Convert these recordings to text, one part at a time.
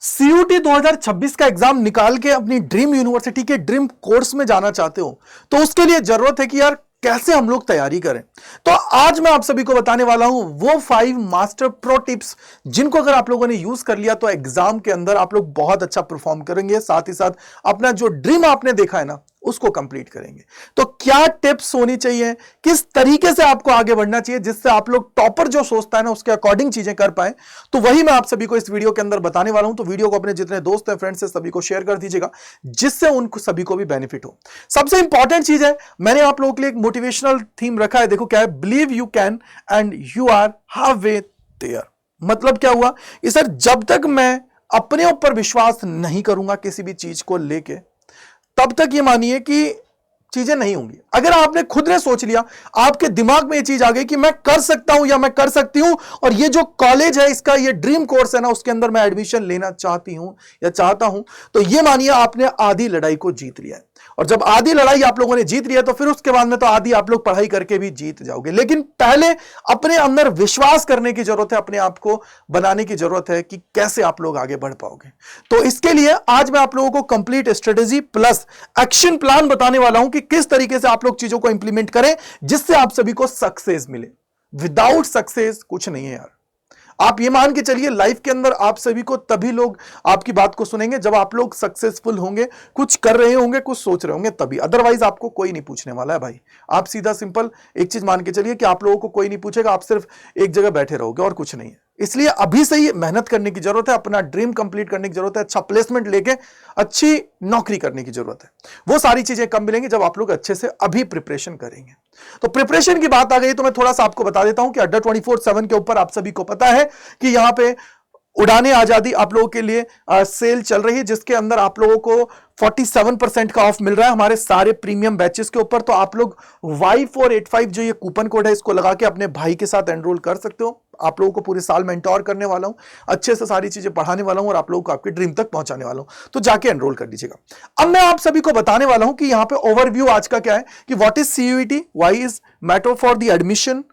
CUT 2026 का exam निकाल के अपनी ड्रीम यूनिवर्सिटी के ड्रीम कोर्स में जाना चाहते हो तो उसके लिए जरूरत है कि यार कैसे हम लोग तैयारी करें। तो आज मैं आप सभी को बताने वाला हूं वो 5 मास्टर प्रो टिप्स जिनको अगर आप लोगों ने यूज कर लिया तो एग्जाम के अंदर आप लोग बहुत अच्छा परफॉर्म करेंगे, साथ ही साथ अपना जो ड्रीम आपने देखा है ना उसको कंप्लीट करेंगे। तो क्या टिप्स होनी चाहिए, किस तरीके से आपको आगे बढ़ना चाहिए जिससे आप लोग टॉपर जो सोचता है ना उसके अकॉर्डिंग चीजें कर पाए, तो वही मैं आप सभी को इस वीडियो के अंदर बताने वाला हूं। तो वीडियो को अपने जितने दोस्त हैं, फ्रेंड्स हैं, सभी को शेयर कर दीजिएगा जिससे उनको सभी को भी बेनिफिट हो। सबसे इंपॉर्टेंट चीज है, मैंने आप लोगों के लिए एक मोटिवेशनल थीम रखा है। देखो क्या है, believe you can and you are halfway there. मतलब क्या हुआ कि सर जब तक मैं अपने ऊपर विश्वास नहीं करूंगा किसी भी चीज को लेके, तब तक ये मानिए कि चीजें नहीं होंगी। अगर आपने खुद ने सोच लिया, आपके दिमाग में ये चीज आ गई कि मैं कर सकता हूं या मैं कर सकती हूं और ये जो कॉलेज है इसका ये ड्रीम कोर्स है ना उसके अंदर मैं एडमिशन लेना चाहती हूं या चाहता हूं, तो ये मानिए आपने आधी लड़ाई को जीत लिया है। और जब आधी लड़ाई आप लोगों ने जीत लिया तो फिर उसके बाद में तो आधी आप लोग पढ़ाई करके भी जीत जाओगे। लेकिन पहले अपने अंदर विश्वास करने की जरूरत है, अपने आप को बनाने की जरूरत है कि कैसे आप लोग आगे बढ़ पाओगे। तो इसके लिए आज मैं आप लोगों को complete strategy plus action plan बताने वाला हूं कि किस तरीके से आप लोग चीजों को इंप्लीमेंट करें जिससे आप सभी को सक्सेस मिले। विदाउट सक्सेस कुछ नहीं है यार। आप ये मान के चलिए लाइफ के अंदर आप सभी को तभी लोग आपकी बात को सुनेंगे जब आप लोग सक्सेसफुल होंगे, कुछ कर रहे होंगे, कुछ सोच रहे होंगे, तभी। अदरवाइज आपको कोई नहीं पूछने वाला है भाई। आप सीधा सिंपल एक चीज मान के चलिए कि आप लोगों को कोई नहीं पूछेगा, आप सिर्फ एक जगह बैठे रहोगे और कुछ नहीं है। इसलिए अभी से ही मेहनत करने की जरूरत है, अपना ड्रीम कंप्लीट करने की जरूरत है, अच्छा प्लेसमेंट लेके अच्छी नौकरी करने की जरूरत है। वो सारी चीजें कब मिलेंगी जब आप लोग अच्छे से अभी प्रिपरेशन करेंगे। तो प्रिपरेशन की बात आ गई तो मैं थोड़ा सा आपको बता देता हूं कि अड्डा 24/7 के ऊपर आप सभी को पता है कि यहां पे उड़ाने आजादी आप लोगों के लिए सेल चल रही है जिसके अंदर आप लोगों को 47% का ऑफ मिल रहा है हमारे सारे प्रीमियम बैचेस के ऊपर। तो आप लोग Y485 जो ये कूपन कोड है इसको लगा के अपने भाई के साथ एनरोल कर सकते हो। आप लोगों को पूरे साल मेंटोर करने वाला हूं, अच्छे से सारी चीजें पढ़ाने वाला हूं और आप लोगों को आपके ड्रीम तक पहुंचाने वाला हूं। तो जाके एनरोल कर लीजिएगा। अब मैं आप सभी को बताने वाला हूं कि यहां पे ओवरव्यू आज का क्या है कि what is CUET, why is matter for the admission,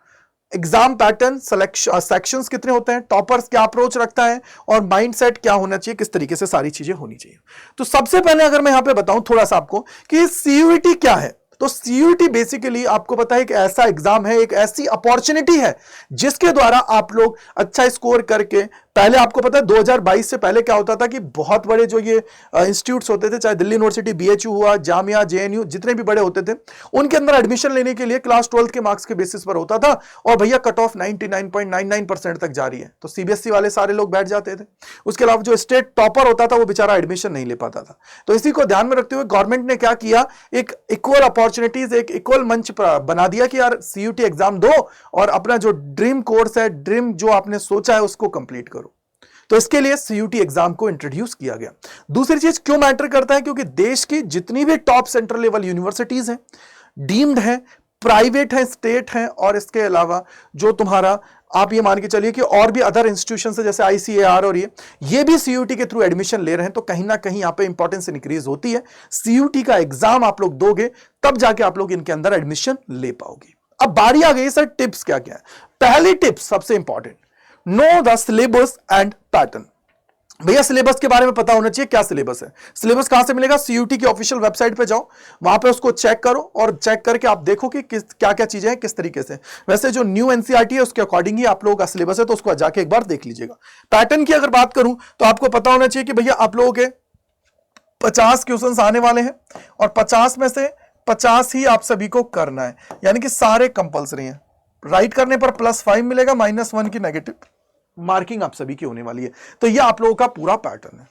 exam pattern, sections कितने होते हैं, टॉपर्स क्या अप्रोच रखता है और माइंडसेट क्या होना चाहिए, किस तरीके से सारी चीजें होनी चाहिए। तो सबसे पहले अगर मैं यहां पे बताऊं थोड़ा सा आपको कि सीयूईटी क्या है, तो सीयूईटी बेसिकली आपको पता है एक ऐसा एग्जाम है, एक ऐसी अपॉर्चुनिटी है जिसके द्वारा आप लोग अच्छा स्कोर करके, पहले आपको पता है 2022 से पहले क्या होता था कि बहुत बड़े जो ये इंस्टीट्यूट्स होते थे, चाहे दिल्ली यूनिवर्सिटी, बीएचयू हुआ, जामिया, जेएनयू, जितने भी बड़े होते थे, उनके अंदर एडमिशन लेने के लिए क्लास 12 के मार्क्स के बेसिस पर होता था और भैया कट ऑफ 99.99% तक जा रही है तो सीबीएसई वाले सारे लोग बैठ जाते थे। उसके अलावा जो स्टेट टॉपर होता था वो बेचारा एडमिशन नहीं ले पाता था। तो इसी को ध्यान में रखते हुए गवर्नमेंट ने क्या किया, एक इक्वल अपॉर्चुनिटीज, एक इक्वल मंच बना दिया कि यार सीयूटी एग्जाम दो और अपना जो ड्रीम कोर्स है, ड्रीम जो आपने सोचा है उसको कंप्लीट करो। तो इसके लिए सीयूटी एग्जाम को इंट्रोड्यूस किया गया। दूसरी चीज क्यों मैटर करता है, क्योंकि देश की जितनी भी टॉप सेंट्रल लेवल यूनिवर्सिटीज हैं, डीम्ड हैं, प्राइवेट हैं, स्टेट हैं, और इसके अलावा जो तुम्हारा आप ये मान के चलिए कि और भी अदर इंस्टीट्यूशन है जैसे आईसीएआर और ये भी सीयूटी के थ्रू एडमिशन ले रहे हैं, तो कहीं ना कहीं यहां पे इंपॉर्टेंस इंक्रीज होती है। सीयूटी का एग्जाम आप लोग दोगे तब जाके आप लोग इनके अंदर एडमिशन ले पाओगे। अब बारी आ गई सर टिप्स क्या क्या है। पहली टिप्स सबसे important, know the syllabus and pattern. भैया सिलेबस के बारे में पता होना चाहिए, क्या सिलेबस है। सिलेबस कहां से मिलेगा, सीयूटी की ऑफिशियल वेबसाइट पे जाओ, वहां पे उसको चेक करो और चेक करके आप देखो कि क्या क्या चीजें हैं, किस तरीके से। वैसे जो न्यू एनसीईआरटी है उसके अकॉर्डिंग ही आप लोगों का सिलेबस है, तो उसको जाके एक बार देख लीजिएगा। पैटर्न की अगर बात करूं तो आपको पता होना चाहिए कि भैया आप लोगों के 50 क्वेश्चन आने वाले हैं और 50 में से 50 ही आप सभी को करना है, यानी कि सारे कंपल्सरी हैं। राइट करने पर +5 मिलेगा, -1 की नेगेटिव मार्किंग आप सभी की होने वाली है। तो ये आप लोगों का पूरा पैटर्न है,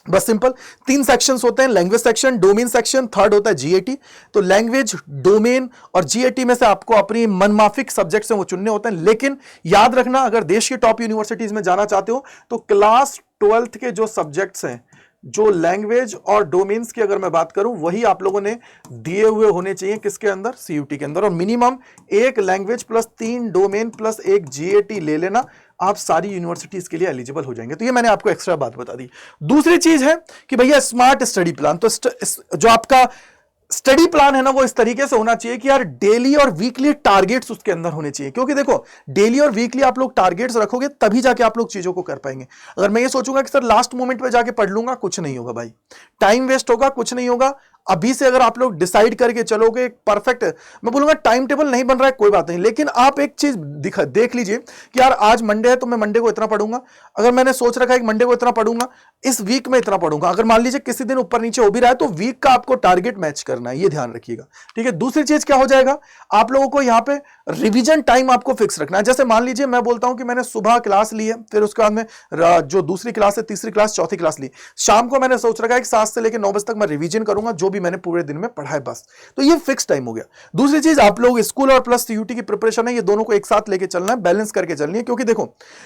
बस सिंपल। 3 सेक्शंस होते हैं, language section, domain section, third होता है जीएटी। तो लैंग्वेज, डोमेन और जीएटी में से आपको अपनी मनमाफिक सब्जेक्ट्स हैं वो चुनने होते हैं। लेकिन याद रखना, अगर देश की टॉप यूनिवर्सिटीज में जाना चाहते हो तो क्लास 12th के जो सब्जेक्ट्स हैं, जो लैंग्वेज और डोमेन्स की अगर मैं बात करूं, वही आप लोगों ने दिए हुए होने चाहिए किसके अंदर, सीयूटी के अंदर। और minimum 1 language plus 3 domain plus 1 GAT ले लेना, आप सारी यूनिवर्सिटीज के लिए एलिजिबल हो जाएंगे। तो ये मैंने आपको एक्स्ट्रा बात बता दी। दूसरी चीज है कि भैया स्मार्ट स्टडी प्लान। तो जो आपका स्टडी प्लान है ना वो इस तरीके से होना चाहिए कि यार डेली और वीकली टारगेट्स उसके अंदर होने चाहिए, क्योंकि देखो डेली और वीकली आप लोग टारगेट्स रखोगे तभी जाके आप लोग चीजों को कर पाएंगे। अगर मैं ये सोचूंगा कि सर लास्ट मोमेंट पे जाके पढ़ लूंगा, कुछ नहीं होगा भाई, टाइम वेस्ट होगा, कुछ नहीं होगा। अभी से अगर आप लोग डिसाइड करके चलोगे परफेक्ट, मैं बोलूंगा टाइम टेबल नहीं बन रहा है कोई बात नहीं, लेकिन आप एक चीज देख लीजिए कि यार आज मंडे है तो मैं मंडे को इतना पढ़ूंगा। अगर मैंने सोच रखा है कि मंडे को इतना पढ़ूंगा, इस वीक में इतना पढ़ूंगा, अगर मान लीजिए किसी दिन ऊपर नीचे हो भी रहा है तो वीक का आपको टारगेट मैच करना है, ये ध्यान रखिएगा, ठीक है। दूसरी चीज क्या हो जाएगा, आप लोगों को यहां पे रिवीजन टाइम आपको फिक्स रखना है। जैसे मान लीजिए मैं बोलता हूं कि मैंने सुबह क्लास ली है, फिर उसके बाद में जो दूसरी क्लास है, तीसरी क्लास, चौथी क्लास ली, शाम को मैंने सोच रखा है कि 7 से लेकर 9 बजे तक मैं रिवीजन करूंगा जो भी मैंने पूरे दिन में पढ़ा है, बस। तो ये फिक्स टाइम हो गया। दूसरी चीज, आप लोग स्कूल और प्लस सीयूटी की प्रिपरेशन है, ये दोनों को एक साथ लेके चलना है, बैलेंस करके चलनी है, क्योंकि देखो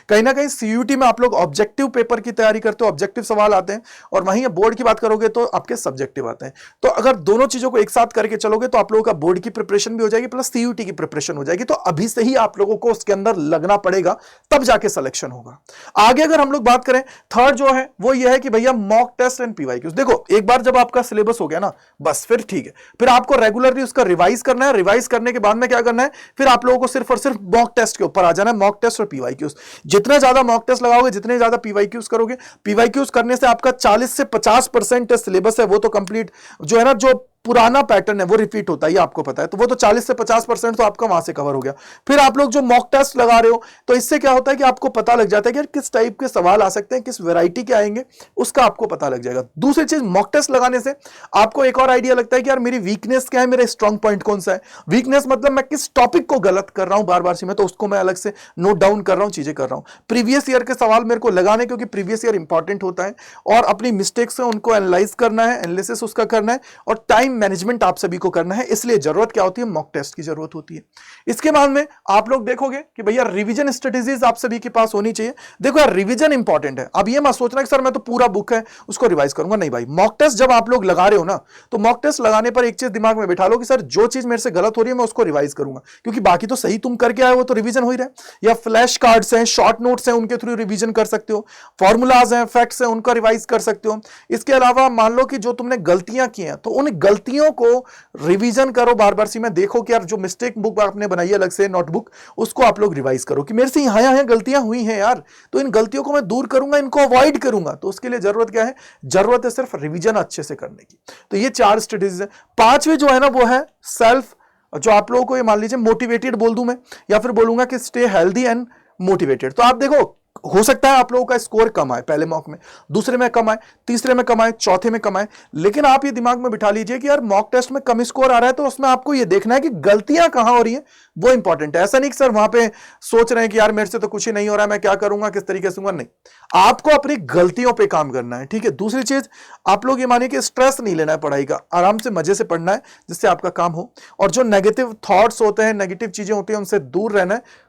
कहीं ना कहीं सीयूटी में आप लोग ऑब्जेक्टिव पेपर की तैयारी करते हो, ऑब्जेक्टिव सवाल आते हैं, और वहीं बोर्ड की बात करोगे तो आपके सब्जेक्टिव आते हैं। तो अगर दोनों चीजों को एक साथ करके चलोगे तो आप लोगों का बोर्ड की प्रिपरेशन भी हो जाएगी, प्लस सीयूटी की प्रिपरेशन हो जाएगी। तो अभी से ही आप लोगों को उसके अंदर लगना पड़ेगा, तब जाके सिलेक्शन होगा। आगे अगर हम लोग बात करें, थर्ड जो है वो ये है कि भैया मॉक टेस्ट एंड पीवाईक्यूज। देखो एक बार जब आपका सिलेबस हो गया ना, बस फिर ठीक है, फिर आपको रेगुलरली उसका रिवाइज करना है। रिवाइज करने के बाद में क्या करना है, फिर आप लोगों को सिर्फ और सिर्फ मॉक टेस्ट के ऊपर आ जाना है, मॉक टेस्ट और पीवाईक्यूज। जितने ज्यादा मॉक टेस्ट लगाओगे, जितने ज्यादा पीवाईक्यूज करोगे, पीवाईक्यूज करने से आपका 40 से 50% सिलेबस है वो तो कंप्लीट, जो है ना, जो पुराना पैटर्न है वो रिपीट होता है, ये आपको पता है, तो वो तो 40 से 50% तो आपका वहां से कवर हो गया। फिर आप लोग जो मॉक टेस्ट लगा रहे हो, तो इससे क्या होता है कि आपको पता लग जाता है कि यार किस टाइप के सवाल आ सकते हैं, किस वैरायटी के आएंगे, उसका आपको पता लग जाएगा। दूसरी चीज, मॉक टेस्ट लगाने से आपको एक और आइडिया लगता है कि यार मेरी वीकनेस क्या है, मेरा स्ट्रॉन्ग पॉइंट कौन सा है। वीकनेस मतलब मैं किस टॉपिक को गलत कर रहा हूं बार बार से, मैं तो उसको मैं अलग से नोट डाउन कर रहा हूं, चीजें कर रहा हूं। प्रीवियस ईयर के सवाल मेरे को लगाने, क्योंकि प्रीवियस ईयर इंपॉर्टेंट होता है, और अपनी मिस्टेक्स है उनको एनालाइज करना है, एनालिसिस उसका करना है, और टाइम मैनेजमेंट आप सभी को करना है। इसलिए जरूरत क्या होती है, मॉक टेस्ट की जरूरत होती है। इसके बाद में आप लोग देखोगे कि भैया रिवीजन स्ट्रेटेजीज आप सभी के पास होनी चाहिए। देखो यार रिवीजन इंपॉर्टेंट है, अब ये मत सोचना कि सर मैं तो पूरा बुक है उसको रिवाइज करूंगा, नहीं भाई। मॉक टेस्ट जब आप लोग लगा रहे हो ना, तो मॉक टेस्ट लगाने पर एक चीज दिमाग में बिठा लो कि सर जो चीज मेरे से गलत हो रही है मैं उसको रिवाइज करूंगा, क्योंकि बाकी तो सही तुम करके आए हो, तो रिवीजन हो ही रहा है। या फ्लैश कार्ड्स हैं, शॉर्ट नोट्स हैं, उनके थ्रू रिवीजन कर सकते हो, फॉर्मूलाज हैं, फैक्ट्स हैं, उनका रिवाइज कर सकते हो। इसके अलावा मान लो कि जो तुमने गलतियां की हैं, तो उन गलतियों को रिवीजन करो बार बार सी में, देखो कि यार जो मिस्टेक बुक आपने बनाई है अलग से नोटबुक, उसको आप लोग रिवाइज करो कि मेरे से यहां यहां गलतियां हुई हैं यार, तो इन गलतियों को मैं दूर करूंगा, इनको अवॉइड करूंगा। तो उसके लिए जरूरत क्या है, जरूरत है सिर्फ रिवीजन अच्छे से करने की। तो ये 4 स्ट्रेटेजीज है। 5वीं जो है ना वो है सेल्फ, जो आप लोगों को ये मान लीजिए मोटिवेटेड बोल दूं मैं, या फिर बोलूंगा कि स्टे हेल्दी एंड मोटिवेटेड। तो आप देखो हो सकता है आप लोगों का स्कोर कम आए, पहले मॉक में, दूसरे में कम आए, तीसरे में कम आए, चौथे में कम आए, लेकिन आप ये दिमाग में बिठा लीजिए कि यार मॉक टेस्ट में कम स्कोर आ रहा है, तो उसमें आपको ये देखना है कि गलतियां कहां हो रही हैं, वो इंपॉर्टेंट है। ऐसा नहीं कि सर वहां पे सोच रहे हैं कि यार मेरे से तो कुछ ही नहीं हो रहा है, मैं क्या करूंगा, किस तरीके से, नहीं, आपको अपनी गलतियों पर काम करना है, ठीक है। दूसरी चीज, आप लोग ये मानिए कि स्ट्रेस नहीं लेना है पढ़ाई का, आराम से मजे से पढ़ना है जिससे आपका काम हो, और जो नेगेटिव थॉट्स होते हैं, नेगेटिव चीजें होती हैं, उनसे दूर रहना है।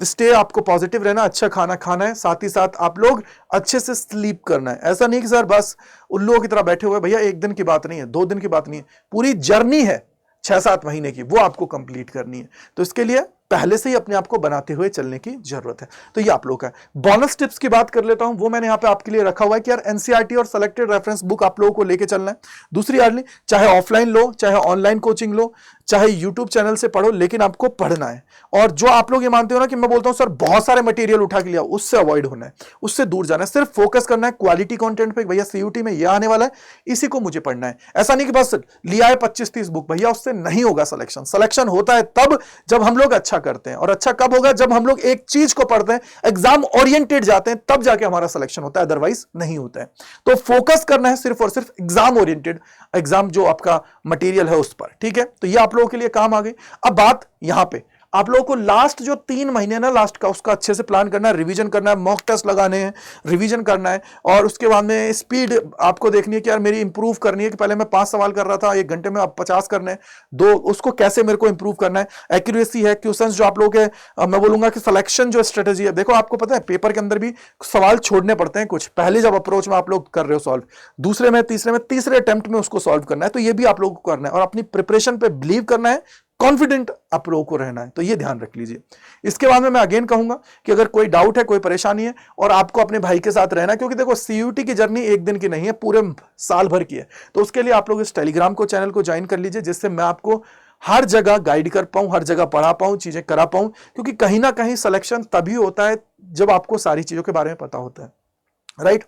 स्टे आपको पॉजिटिव रहना, अच्छा खाना खाना है, साथ ही साथ आप लोग अच्छे से स्लीप करना है। ऐसा नहीं कि सर बस उल्लुओं की तरह बैठे हुए, भैया 1 दिन की बात नहीं है, 2 दिन की बात नहीं है, पूरी जर्नी है 6-7 महीने की, वो आपको कंप्लीट करनी है। तो इसके लिए पहले से ही अपने आप को बनाते हुए चलने की जरूरत है। तो ये आप लोग का बोनस टिप्स की बात कर लेता हूं, वो मैंने यहां पे आपके लिए रखा हुआ है कि यार एनसीईआरटी और सेलेक्टेड रेफरेंस बुक आप लोगों को लेके चलना है। दूसरी अर्ली, चाहे ऑफलाइन लो, चाहे ऑनलाइन कोचिंग लो, चाहे यूट्यूब चैनल से पढ़ो, लेकिन आपको पढ़ना है। और जो आप लोग ये मानते हो ना कि मैं बोलता हूं सर बहुत सारे मटेरियल उठा के लिया, उससे अवॉइड होना है, उससे दूर जाना है, सिर्फ फोकस करना है क्वालिटी कंटेंट पे। भैया सीयूटी में यह आने वाला है, इसी को मुझे पढ़ना है। ऐसा नहीं कि बस लिया है 25-30 बुक, भैया उससे नहीं होगा सिलेक्शन। सिलेक्शन होता है तब जब हम लोग अच्छा करते हैं, और अच्छा कब होगा, जब हम लोग एक चीज को पढ़ते हैं, एग्जाम ओरिएंटेड जाते हैं, तब जाके हमारा सिलेक्शन होता है, अदरवाइज नहीं होता है। तो फोकस करना है सिर्फ और सिर्फ एग्जाम ओरिएंटेड, एग्जाम जो आपका मटेरियल है उस पर, ठीक है। तो ये आप लोगों के लिए काम आ गई। अब बात यहां पे आप लोगों को लास्ट जो 3 महीने ना लास्ट का, उसका अच्छे से प्लान करना है, रिवीजन करना है, मॉक टेस्ट लगाने हैं, रिवीजन करना है, और उसके बाद में स्पीड आपको देखनी है कि यार मेरी इंप्रूव करनी है, कि पहले मैं 5 सवाल कर रहा था 1 घंटे में, अब 50 करने हैं, 2, उसको कैसे मेरे को इंप्रूव करना है। एक्यूरेसी है, क्वेश्चंस जो आप लोगों के, मैं बोलूंगा कि सिलेक्शन जो स्ट्रेटेजी है, देखो आपको पता है पेपर के अंदर भी सवाल छोड़ने पड़ते हैं कुछ, पहले जब अप्रोच में आप लोग कर रहे हो सॉल्व, दूसरे में, तीसरे अटेम्प्ट में उसको सॉल्व करना है। तो ये भी आप लोगों को करना है, और अपनी प्रिपरेशन पे बिलीव करना है, कॉन्फिडेंट आप लोगों को रहना है, तो ये ध्यान रख लीजिए। इसके बाद में मैं अगेन कहूंगा कि अगर कोई डाउट है, कोई परेशानी है और आपको अपने भाई के साथ रहना है, क्योंकि देखो सीयूटी की जर्नी एक दिन की नहीं है, पूरे साल भर की है, तो उसके लिए आप लोग इस टेलीग्राम को चैनल को ज्वाइन कर लीजिए, जिससे मैं आपको हर जगह गाइड कर पाऊं, हर जगह पढ़ा पाऊं, चीजें करा पाऊं, क्योंकि कहीं ना कहीं सिलेक्शन तभी होता है जब आपको सारी चीजों के बारे में पता होता है, राइट।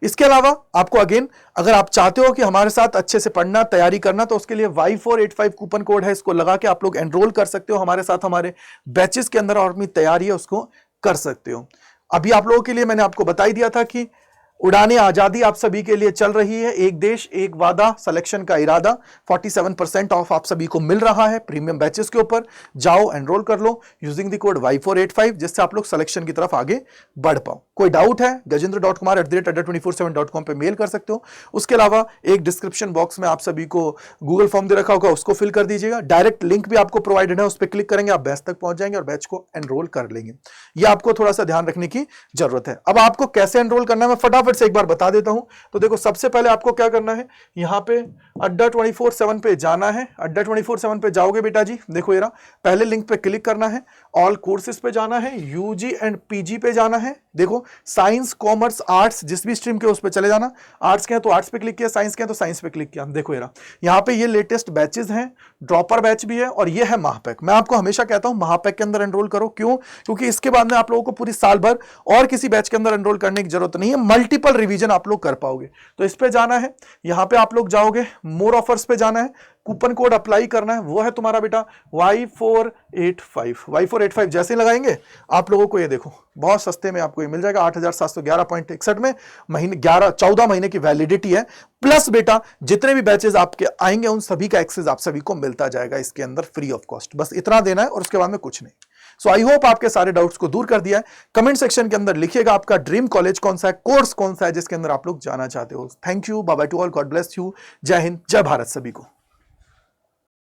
इसके अलावा आपको अगेन, अगर आप चाहते हो कि हमारे साथ अच्छे से पढ़ना, तैयारी करना, तो उसके लिए Y485 कूपन कोड है, इसको लगा के आप लोग एनरोल कर सकते हो हमारे साथ, हमारे बैचेस के अंदर, और अपनी तैयारी है उसको कर सकते हो। अभी आप लोगों के लिए मैंने आपको बता ही दिया था कि उड़ाने आजादी आप सभी के लिए चल रही है, एक देश एक वादा, सिलेक्शन का इरादा, 47% ऑफ आप सभी को मिल रहा है प्रीमियम बैचेस के ऊपर। जाओ एनरोल कर लो यूजिंग द कोड Y485, जिससे आप लोग सिलेक्शन की तरफ आगे बढ़ पाओ। कोई डाउट है gajendra.kumar@247.com पे मेल कर सकते हो। उसके अलावा एक डिस्क्रिप्शन बॉक्स में आप सभी को गूगल फॉर्म दे रखा होगा, उसको फिल कर दीजिएगा। डायरेक्ट लिंक भी आपको प्रोवाइडेड है, उस पर क्लिक करेंगे आप बैच तक पहुंच जाएंगे और बैच को एनरोल कर लेंगे। ये आपको थोड़ा सा ध्यान रखने की जरूरत है। अब आपको कैसे एनरोल करना है मैं फटाफट से एक बार बता देता हूं। तो देखो, सबसे पहले आपको क्या करना है, यहां पे अड्डा 24/7 पे जाना है। अड्डा 24/7 पे जाओगे बेटा जी, देखो ये रहा, पहले लिंक पे क्लिक करना है, ऑल कोर्सेज पे जाना है, यूजी एंड पीजी पे जाना है। देखो, साइंस, कॉमर्स, आर्ट्स, जिस भी स्ट्रीम के उस पे चले जाना। आर्ट्स के हैं तो आर्ट्स पे क्लिक किया, साइंस के हैं तो साइंस पे क्लिक किया। देखो ये रहा, यहाँ पे ये लेटेस्ट बैचेस हैं, ड्रॉपर बैच भी है, और ये है महापैक। मैं आपको हमेशा कहता हूं महापैक के अंदर एनरोल करो। क्यों? क्योंकि इसके बाद में आप लोगों को पूरी साल भर और किसी बैच के अंदर एनरोल करने की जरूरत नहीं है, मल्टीपल रिवीजन आप लोग कर पाओगे। तो इस पे जाना है, यहां पे आप लोग जाओगे, मोर ऑफर्स पे जाना है, कूपन कोड अप्लाई करना है, वो है तुम्हारा बेटा Y485। Y485 जैसे लगाएंगे आप लोगों को ये देखो बहुत सस्ते में आपको ये मिल जाएगा, 8711.61 में। महीने 14 महीने की वैलिडिटी है, प्लस बेटा जितने भी बैचेस आपके आएंगे उन सभी का एक्सेस आप सभी को मिलता जाएगा इसके अंदर फ्री ऑफ कॉस्ट। बस इतना देना है और उसके बाद में कुछ नहीं। सो आई होप आपके सारे डाउट्स को दूर कर दिया है। कमेंट सेक्शन के अंदर लिखिएगा आपका ड्रीम कॉलेज कौन सा है, कोर्स कौन सा है जिसके अंदर आप लोग जाना चाहते हो। Thank you, bye bye to all, God bless you, जय हिंद, जय भारत सभी को।